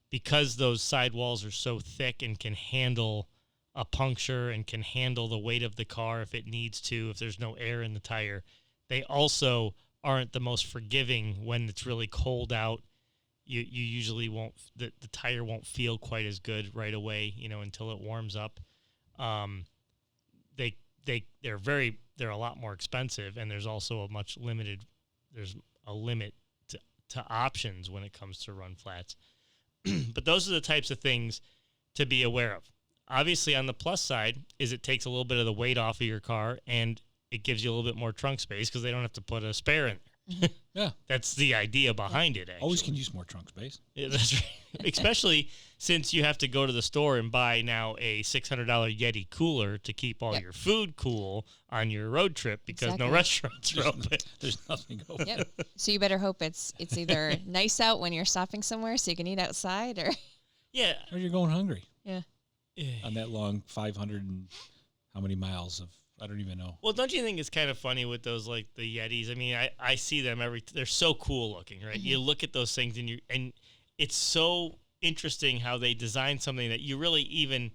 because those sidewalls are so thick and can handle a puncture and can handle the weight of the car if it needs to, if there's no air in the tire. They also aren't the most forgiving when it's really cold out. You usually won't, the tire won't feel quite as good right away, until it warms up. They're a lot more expensive, and there's also there's a limit to options when it comes to run flats. But those are the types of things to be aware of. Obviously, on the plus side is it takes a little bit of the weight off of your car, and it gives you a little bit more trunk space because they don't have to put a spare in there. Yeah, That's the idea behind it, actually. always can use more trunk space. Yeah, that's right. Especially since you have to go to the store and buy now a $600 Yeti cooler to keep all Yep. your food cool on your road trip because no Exactly. restaurants are open. There's nothing open. Yep. So you better hope it's either nice out when you're stopping somewhere so you can eat outside, or Yeah. Or you're going hungry yeah. on that long 500 and how many miles of I don't even know. Well, don't you think it's kind of funny with those, like, the Yetis? I mean, I see them they're so cool looking, right? You look at those things and it's so interesting how they design something that you really even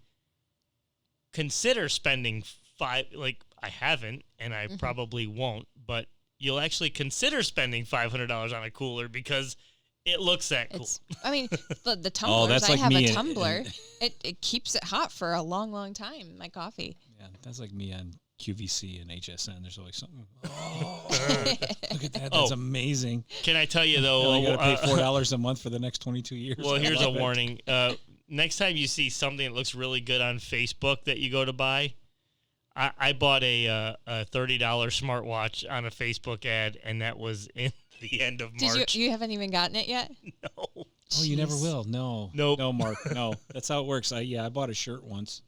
consider spending I haven't, and I probably won't, but you'll actually consider spending $500 on a cooler because it looks that cool. I mean, the tumblers. that's I like have me a and- tumbler. It keeps it hot for a long, long time. My coffee. Yeah, that's like me on QVC and HSN. There's always something. Oh, look at that. That's amazing. Can I tell you, And though? I got to pay $4 a month for the next 22 years. Well, I here's a love it. warning. Next time you see something that looks really good on Facebook that you go to buy, I bought a $30 smartwatch on a Facebook ad, and that was in the end of March. You haven't even gotten it yet? No. Oh, you never Jeez. will. No. Nope. No, Mark. No. That's how it works. I bought a shirt once.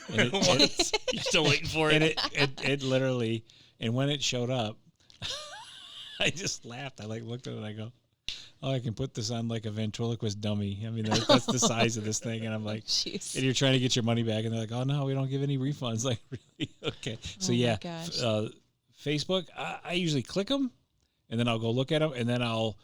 And You're still waiting for and it. it literally, and when it showed up, I just laughed. I looked at it and I go, oh, I can put this on like a ventriloquist dummy. I mean, that's the size of this thing. And I'm like, Jeez. and you're trying to get your money back. And they're like, oh, no, we don't give any refunds. Like, really? Okay. So, Oh, my yeah, gosh. Facebook, I usually click them and then I'll go look at them and then I'll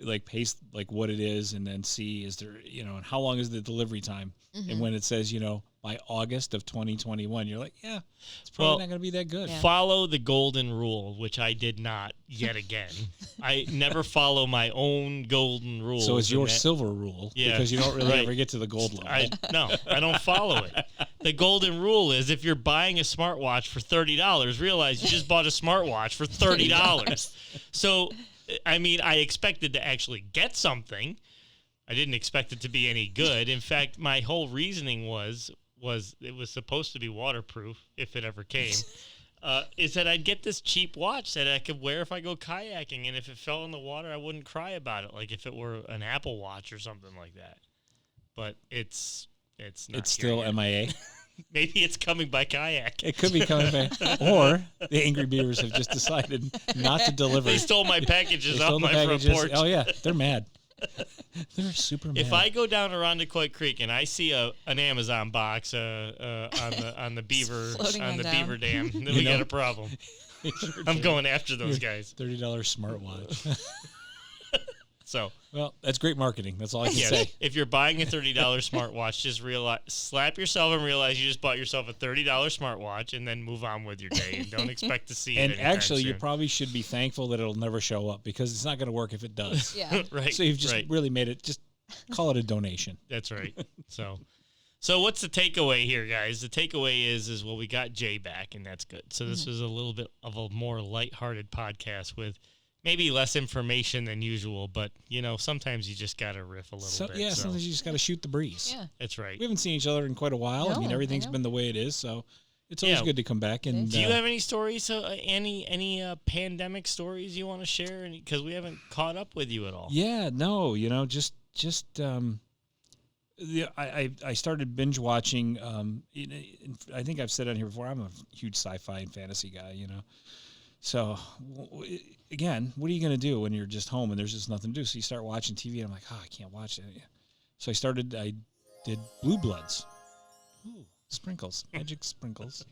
like paste like what it is and then see is there, and how long is the delivery time? And when it says, by August of 2021, you're like, yeah, it's probably Well, not going to be that good. Yeah. Follow the golden rule, which I did not yet again. I never follow my own golden rule. So it's your silver rule Yeah, because you don't really right. ever get to the gold level. I don't follow it. The golden rule is if you're buying a smartwatch for $30, realize you just bought a smartwatch for $30. So, I mean, I expected to actually get something. I didn't expect it to be any good. In fact, my whole reasoning was it was supposed to be waterproof if it ever came. Is that I'd get this cheap watch that I could wear if I go kayaking, and if it fell in the water, I wouldn't cry about it, like if it were an Apple Watch or something like that. But it's not. It's here still yet. MIA. Maybe it's coming by kayak. It could be coming back. Or the Angry Beavers have just decided not to deliver. They stole my packages They off stole the my front packages. porch. Oh, yeah. They're mad. They're super mad. If I go down Arundecoit Creek and I see an Amazon box on the beaver Floating on on the down. beaver dam, then we got a problem. I'm going after those guys. $30 smartwatch. So Well, that's great marketing. That's all I can yes, say. if you're buying a $30 smartwatch, just slap yourself and realize you just bought yourself a $30 smartwatch, and then move on with your day and don't expect to see it. And anytime actually, you soon. probably should be thankful that it'll never show up because it's not going to work if it does. Yeah. right. So you've just right. really made it. Just call it a donation. That's right. So what's the takeaway here, guys? The takeaway is well, we got Jay back, and that's good. So this was a little bit of a more lighthearted podcast with maybe less information than usual, but sometimes you just gotta riff a little bit. Yeah, so sometimes you just got to shoot the breeze. Yeah. that's right. We haven't seen each other in quite a while. I No, mean, I everything's know. been the way it is, so It's always good to come back. And do you have any stories? Any pandemic stories you want to share? Because we haven't caught up with you at all. Yeah, no, just I started binge watching. I think I've said on here before. I'm a huge sci-fi and fantasy guy. So again, what are you going to do when you're just home and there's just nothing to do? So you start watching TV, and I'm like, I can't watch it. So I did Blue Bloods. Ooh, sprinkles, magic sprinkles.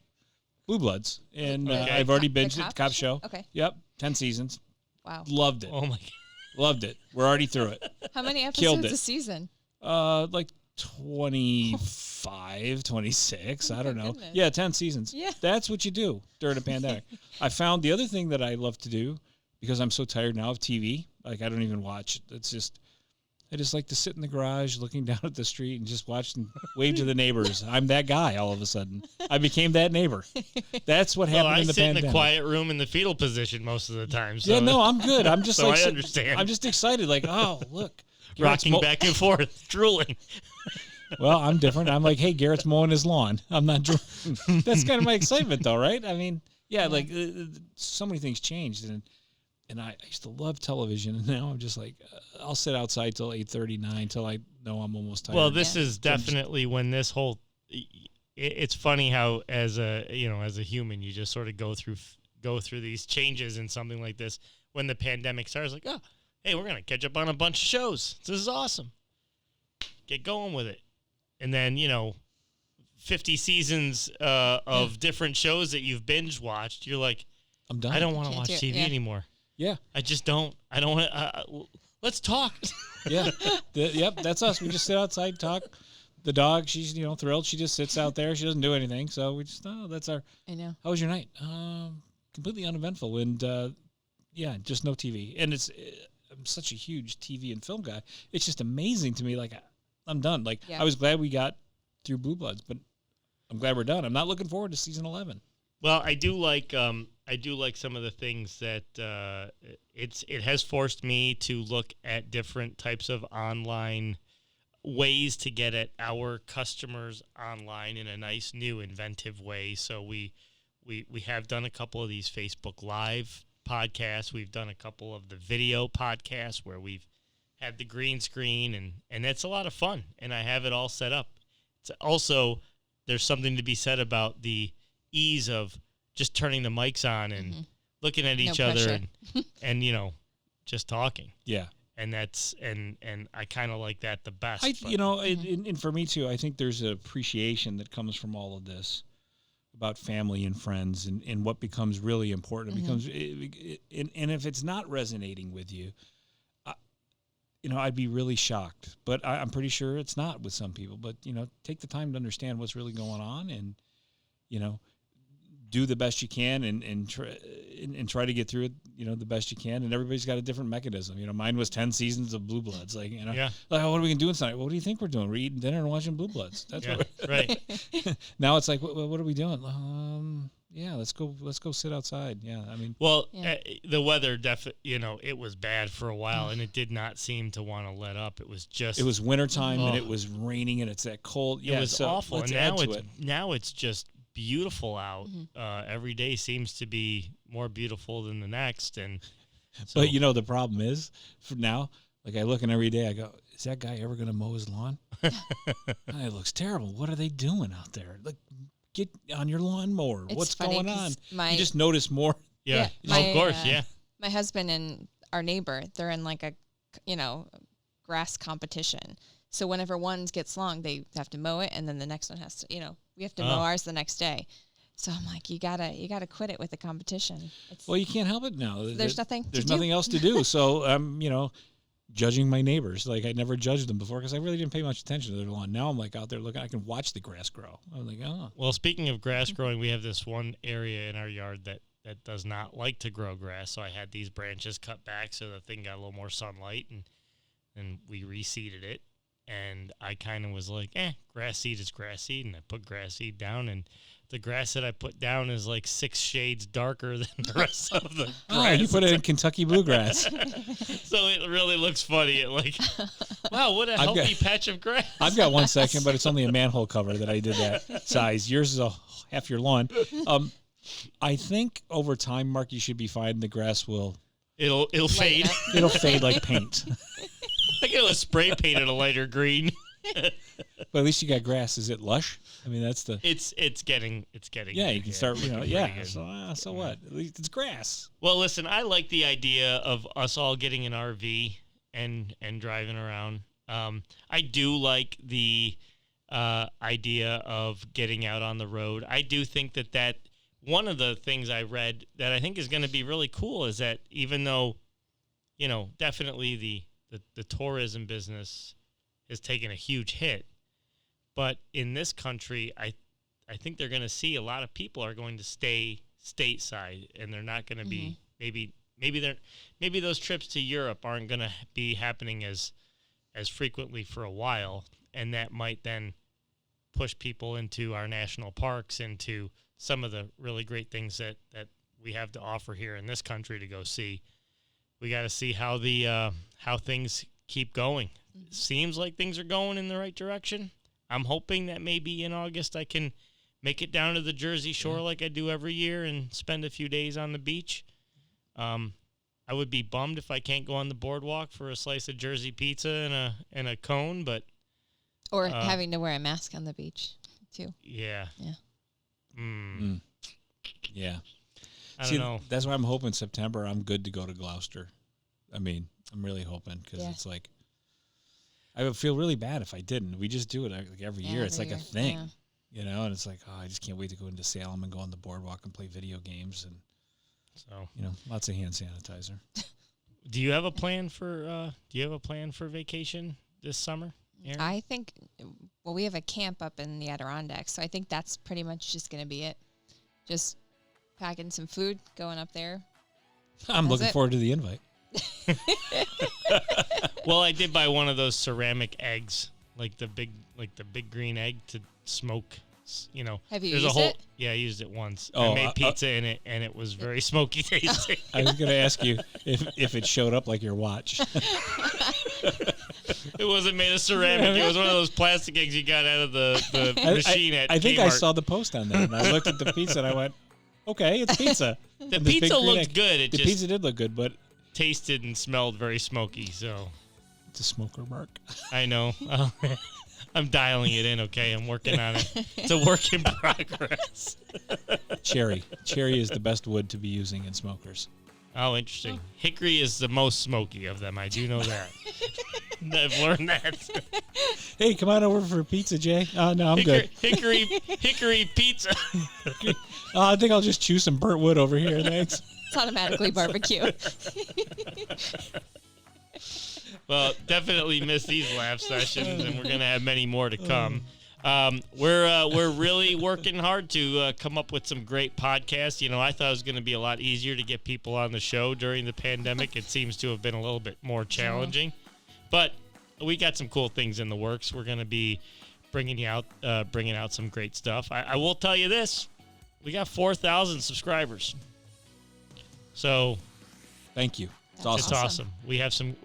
Blue Bloods, and I've already binged it. Cop show. Okay. Yep, 10 seasons. Wow. Loved it. Oh my God. Loved it. We're already through it. How many episodes a season? Like 25, 26. I don't know. Goodness. Yeah, 10 seasons. Yeah. That's what you do during a pandemic. I found the other thing that I love to do, because I'm so tired now of TV. Like, I don't even watch. I just like to sit in the garage looking down at the street and just watch and wave to the neighbors. I'm that guy all of a sudden. I became that neighbor. That's what happened in the pandemic. I sit in the quiet room in the fetal position most of the time. So. Yeah, no, I'm good. I'm just so I understand. I'm just excited. Like, oh, look. Rocking back and forth, drooling. Well, I'm different. I'm like, hey, Garrett's mowing his lawn. I'm not drooling. That's kind of my excitement, though, right? I mean, yeah. Like so many things changed, and I used to love television, and now I'm just like, I'll sit outside till 8:39 till I know I'm almost tired. Well, this is definitely when this whole. It's funny how, as a human, you just sort of go through these changes in something like this. When the pandemic starts, like, oh, hey, we're gonna catch up on a bunch of shows. This is awesome. Get going with it, and then 50 seasons of different shows that you've binge watched. You're like, I'm done. I don't want to watch TV anymore. Yeah. I just don't. I don't want to. Let's talk. Yeah. Yep. That's us. We just sit outside, talk. The dog, she's, thrilled. She just sits out there. She doesn't do anything. So we just, that's our. I know. How was your night? Completely uneventful. And, just no TV. And I'm such a huge TV and film guy. It's just amazing to me. Like, I'm done. Like, I was glad we got through Blue Bloods, but I'm glad we're done. I'm not looking forward to season 11. Well, I do like some of the things that it has forced me to look at different types of online ways to get at our customers online in a nice, new, inventive way. So we have done a couple of these Facebook Live podcasts. We've done a couple of the video podcasts where we've had the green screen, and that's a lot of fun. And I have it all set up. It's also, there's something to be said about the ease of just turning the mics on and looking at each other and just talking. Yeah. And that's and I kind of like that the best. And for me too, I think there's an appreciation that comes from all of this about family and friends and what becomes really important. It becomes and if it's not resonating with you, I'd be really shocked. But I'm pretty sure it's not with some people. But take the time to understand what's really going on, and do the best you can and try to get through it, the best you can. And everybody's got a different mechanism. Mine was 10 seasons of Blue Bloods. Like, like, oh, what are we going to do tonight? What do you think we're doing? We're eating dinner and watching Blue Bloods. That's what right. Now it's like, what are we doing? Let's go sit outside. Yeah. I mean, the weather it was bad for a while, and it did not seem to want to let up. It was wintertime and it was raining and it's that cold. It was awful. And now it's just beautiful out. Every day seems to be more beautiful than the next, and so, but the problem is, for now, like, I look, and every day I go, is that guy ever going to mow his lawn? It looks terrible. What are they doing out there? Like, get on your lawnmower. What's going on? You just notice more. Yeah, of course. My husband and our neighbor, they're in like a grass competition. So whenever one gets long, they have to mow it, and then the next one has to, we have to mow ours the next day. So I'm like, you gotta quit it with the competition. Well, you can't help it now. There's nothing else to do. So I'm, judging my neighbors. Like, I never judged them before because I really didn't pay much attention to their lawn. Now I'm like out there looking. I can watch the grass grow. I'm like, oh. Well, speaking of grass growing, we have this one area in our yard that does not like to grow grass. So I had these branches cut back so the thing got a little more sunlight, and we reseeded it. And I kind of was like, grass seed is grass seed. And I put grass seed down, and the grass that I put down is like 6 shades darker than the rest of the grass. Oh, you put it in Kentucky bluegrass. So it really looks funny. It like, wow, what a healthy patch of grass. I've got one section, but it's only a manhole cover that I did that size. Yours is half your lawn. I think over time, Mark, you should be fine. The grass will... It'll fade. It'll fade like paint. I get a spray painted a lighter green. But at least you got grass. Is it lush? I mean, that's the... It's getting. Yeah, you can start, yeah. So what? At least it's grass. Well, listen, I like the idea of us all getting an RV and driving around. I do like the idea of getting out on the road. I do think that one of the things I read that I think is going to be really cool is that even though, definitely the tourism business has taken a huge hit, but in this country, I think they're going to see a lot of people are going to stay stateside, and they're not going to be maybe those trips to Europe aren't going to be happening as frequently for a while, and that might then push people into our national parks, into some of the really great things that we have to offer here in this country to go see. We got to see how how things keep going. It seems like things are going in the right direction. I'm hoping that maybe in August I can make it down to the Jersey Shore like I do every year and spend a few days on the beach. I would be bummed if I can't go on the boardwalk for a slice of Jersey pizza and a cone, but or having to wear a mask on the beach too. Yeah. Yeah. Yeah. I don't know. That's why I'm hoping September I'm good to go to Gloucester. I mean, I'm really hoping because it's like I would feel really bad if I didn't. We just do it like every year. It's like a thing, and it's like, I just can't wait to go into Salem and go on the boardwalk and play video games and so lots of hand sanitizer. Do you have a plan for vacation this summer, Erin? I think we have a camp up in the Adirondacks, so I think that's pretty much just going to be it. Just packing some food, going up there. I'm looking forward to the invite. Well, I did buy one of those ceramic eggs, like the big green egg to smoke. Have you used it? Yeah, I used it once. Oh, I made pizza in it, and it was very smoky tasting. I was going to ask you if it showed up like your watch. It wasn't made of ceramic. It was one of those plastic eggs you got out of the machine at I think Kmart. I saw the post on that, and I looked at the pizza, and I went, okay, it's pizza. The pizza looked good. The pizza did look good, but tasted and smelled very smoky, so... It's a smoker, Mark. I know. I'm dialing it in, okay? I'm working on it. It's a work in progress. Cherry. Cherry is the best wood to be using in smokers. Oh, interesting. Hickory is the most smoky of them. I do know that. I've learned that. Hey, come on over for pizza, Jay. No, I'm good. Hickory pizza. I think I'll just chew some burnt wood over here. Thanks. It's automatically barbecue. Well, definitely miss these laugh sessions, and we're going to have many more to come. We're really working hard to come up with some great podcasts. I thought it was going to be a lot easier to get people on the show during the pandemic. It seems to have been a little bit more challenging, but we got some cool things in the works. We're going to be bringing out some great stuff. I will tell you this: we got 4,000 subscribers. So, thank you. It's awesome. We have some.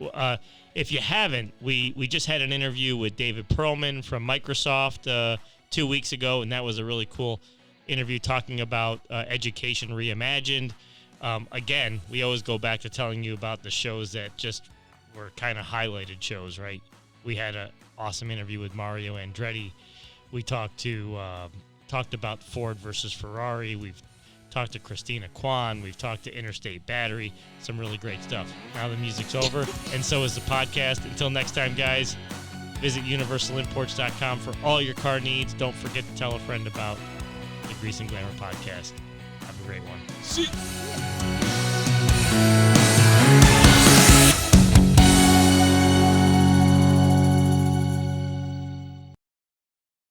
If you haven't, we just had an interview with David Perlman from Microsoft 2 weeks ago, and that was a really cool interview talking about Education Reimagined. Again, we always go back to telling you about the shows that just were kind of highlighted shows, right? We had an awesome interview with Mario Andretti. We talked about Ford versus Ferrari. We've talked to Christina Kwan. We've talked to Interstate Battery. Some really great stuff. Now the music's over, and so is the podcast. Until next time, guys, visit universalimports.com for all your car needs. Don't forget to tell a friend about the Grease and Glamour podcast. Have a great one. See.